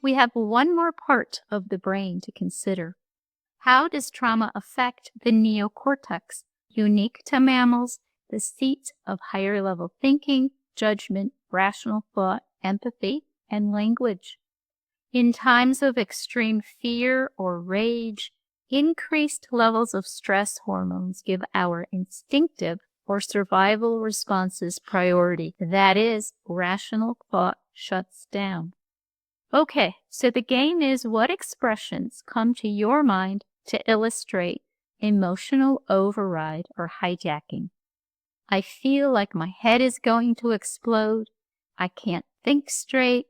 we have one more part of the brain to consider. How does trauma affect the neocortex, unique to mammals, the seat of higher level thinking, judgment, rational thought, empathy, and language? In times of extreme fear or rage, increased levels of stress hormones give our instinctive or survival responses priority. That is, rational thought shuts down. Okay, so the game is what expressions come to your mind to illustrate emotional override or hijacking. I feel like my head is going to explode. I can't think straight,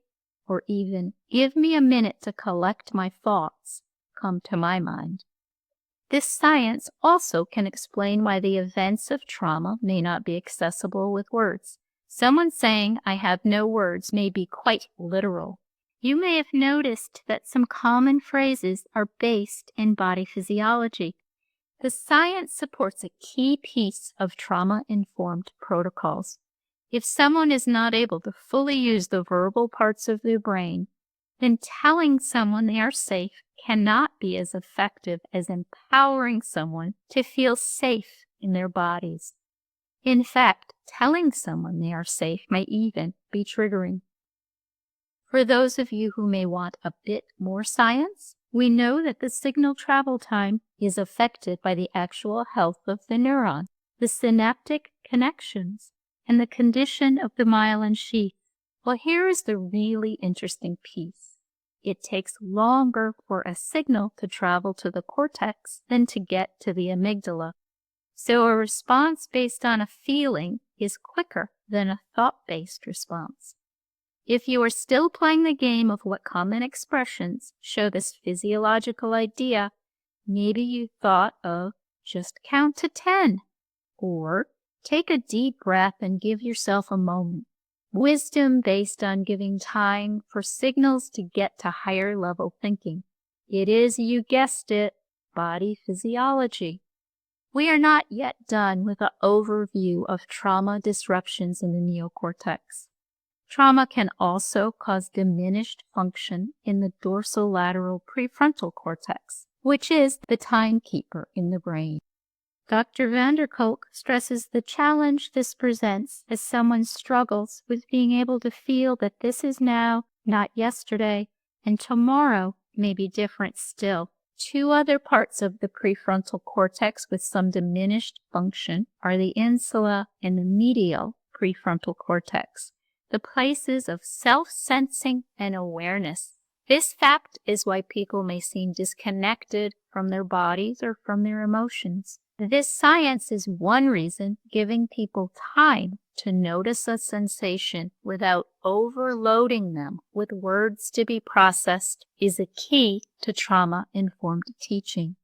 or even give me a minute to collect my thoughts come to my mind. This science also can explain why the events of trauma may not be accessible with words. Someone saying, "I have no words," may be quite literal. You may have noticed that some common phrases are based in body physiology. The science supports a key piece of trauma-informed protocols. If someone is not able to fully use the verbal parts of their brain, then telling someone they are safe cannot be as effective as empowering someone to feel safe in their bodies. In fact, telling someone they are safe may even be triggering. For those of you who may want a bit more science, we know that the signal travel time is affected by the actual health of the neuron, the synaptic connections, and the condition of the myelin sheath. Well, here is the really interesting piece. It takes longer for a signal to travel to the cortex than to get to the amygdala. So a response based on a feeling is quicker than a thought-based response. If you are still playing the game of what common expressions show this physiological idea, maybe you thought of just count to 10, or take a deep breath and give yourself a moment. Wisdom based on giving time for signals to get to higher level thinking. It is, you guessed it, body physiology. We are not yet done with an overview of trauma disruptions in the neocortex. Trauma can also cause diminished function in the dorsolateral prefrontal cortex, which is the timekeeper in the brain. Dr. van der Kolk stresses the challenge this presents as someone struggles with being able to feel that this is now, not yesterday, and tomorrow may be different still. Two other parts of the prefrontal cortex with some diminished function are the insula and the medial prefrontal cortex, the places of self-sensing and awareness. This fact is why people may seem disconnected from their bodies or from their emotions. This science is one reason giving people time to notice a sensation without overloading them with words to be processed is a key to trauma-informed teaching.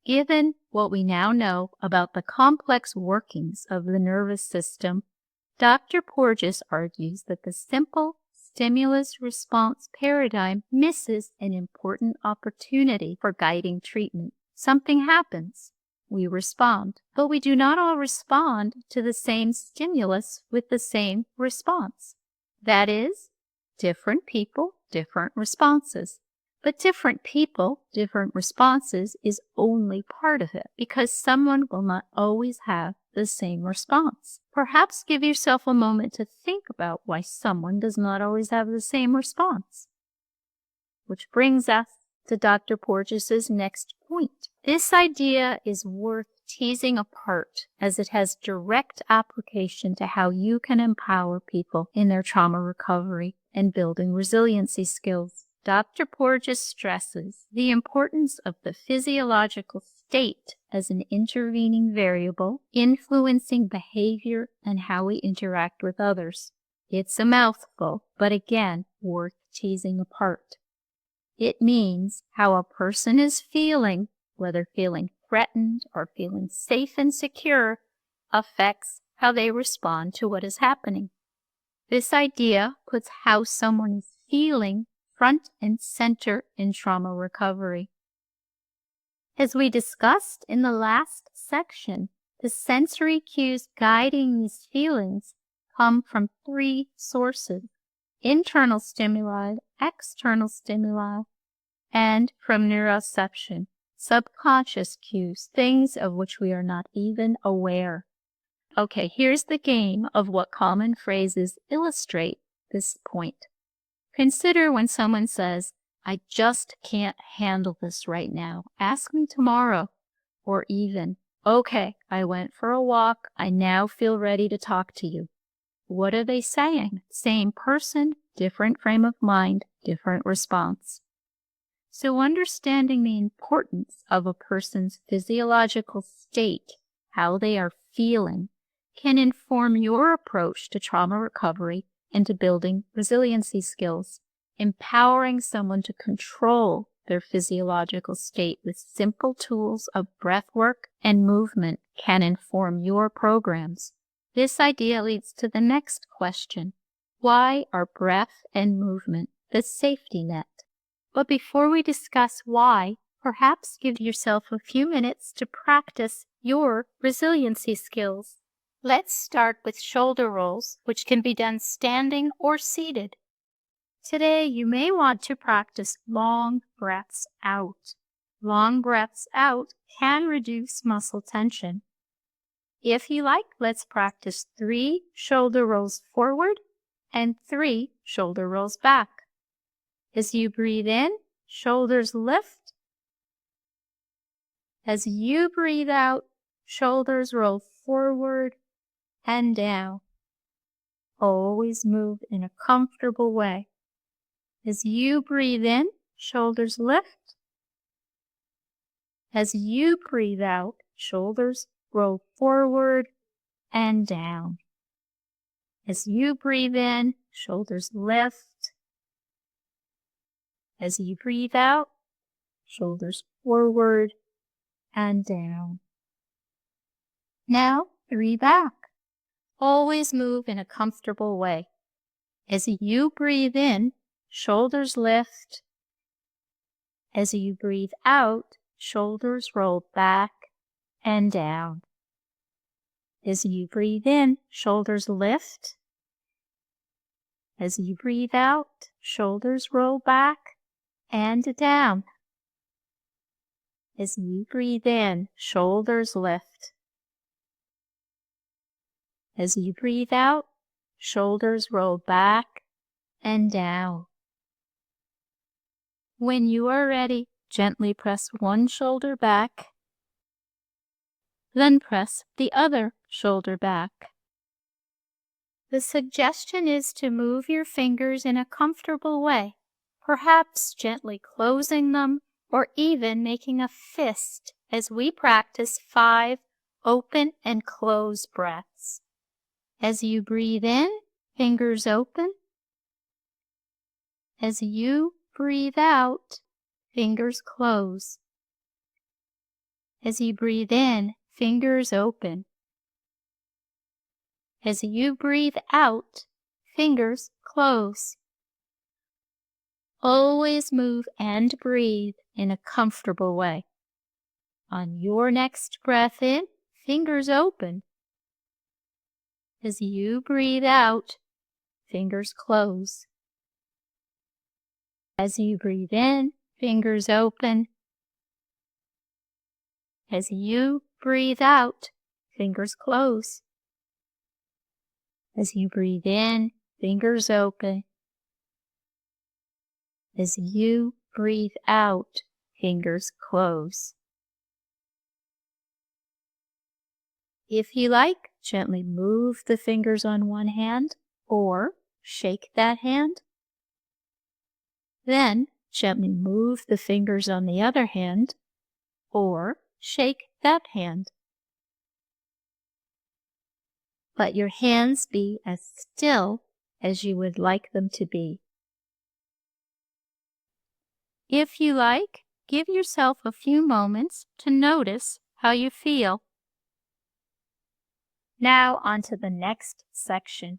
Given what we now know about the complex workings of the nervous system, Dr. Porges argues that the simple stimulus-response paradigm misses an important opportunity for guiding treatment. Something happens. We respond, but we do not all respond to the same stimulus with the same response. That is, different people, different responses. But different people, different responses is only part of it, because someone will not always have the same response. Perhaps give yourself a moment to think about why someone does not always have the same response. Which brings us to Dr. Porges' next point. This idea is worth teasing apart as it has direct application to how you can empower people in their trauma recovery and building resiliency skills. Dr. Porges stresses the importance of the physiological state as an intervening variable influencing behavior and how we interact with others. It's a mouthful, but again, worth teasing apart. It means how a person is feeling, whether feeling threatened or feeling safe and secure, affects how they respond to what is happening. This idea puts how someone is feeling front and center in trauma recovery. As we discussed in the last section, the sensory cues guiding these feelings come from three sources: internal stimuli, external stimuli, and from neuroception, subconscious cues, things of which we are not even aware. Okay, here's the game of what common phrases illustrate this point. Consider when someone says, "I just can't handle this right now. Ask me tomorrow." Or even, "Okay, I went for a walk. I now feel ready to talk to you." What are they saying? Same person, different frame of mind, different response. So understanding the importance of a person's physiological state, how they are feeling, can inform your approach to trauma recovery and to building resiliency skills. Empowering someone to control their physiological state with simple tools of breath work and movement can inform your programs. This idea leads to the next question. Why are breath and movement the safety net? But before we discuss why, perhaps give yourself a few minutes to practice your resiliency skills. Let's start with shoulder rolls, which can be done standing or seated. Today, you may want to practice long breaths out. Long breaths out can reduce muscle tension. If you like, let's practice 3 shoulder rolls forward and 3 shoulder rolls back. As you breathe in, shoulders lift. As you breathe out, shoulders roll forward and down. Always move in a comfortable way. As you breathe in, shoulders lift. As you breathe out, shoulders roll forward and down. As you breathe in, shoulders lift. As you breathe out, shoulders forward and down. Now, 3 back. Always move in a comfortable way. As you breathe in, shoulders lift. As you breathe out, shoulders roll back and down. As you breathe in, shoulders lift. As you breathe out, shoulders roll back and down. As you breathe in, shoulders lift. As you breathe out, shoulders roll back and down. When you are ready, gently press one shoulder back, then press the other shoulder back. The suggestion is to move your fingers in a comfortable way, perhaps gently closing them or even making a fist as we practice 5 open and close breaths. As you breathe in, fingers open. As you breathe out, fingers close. As you breathe in, fingers open. As you breathe out, fingers close. Always move and breathe in a comfortable way. On your next breath in, fingers open. As you breathe out, fingers close. As you breathe in, fingers open. As you breathe out, fingers close. As you breathe in, fingers open. As you breathe out, fingers close. If you like, gently move the fingers on one hand or shake that hand. Then gently move the fingers on the other hand or shake that hand. Let your hands be as still as you would like them to be. If you like, give yourself a few moments to notice how you feel. Now on to the next section.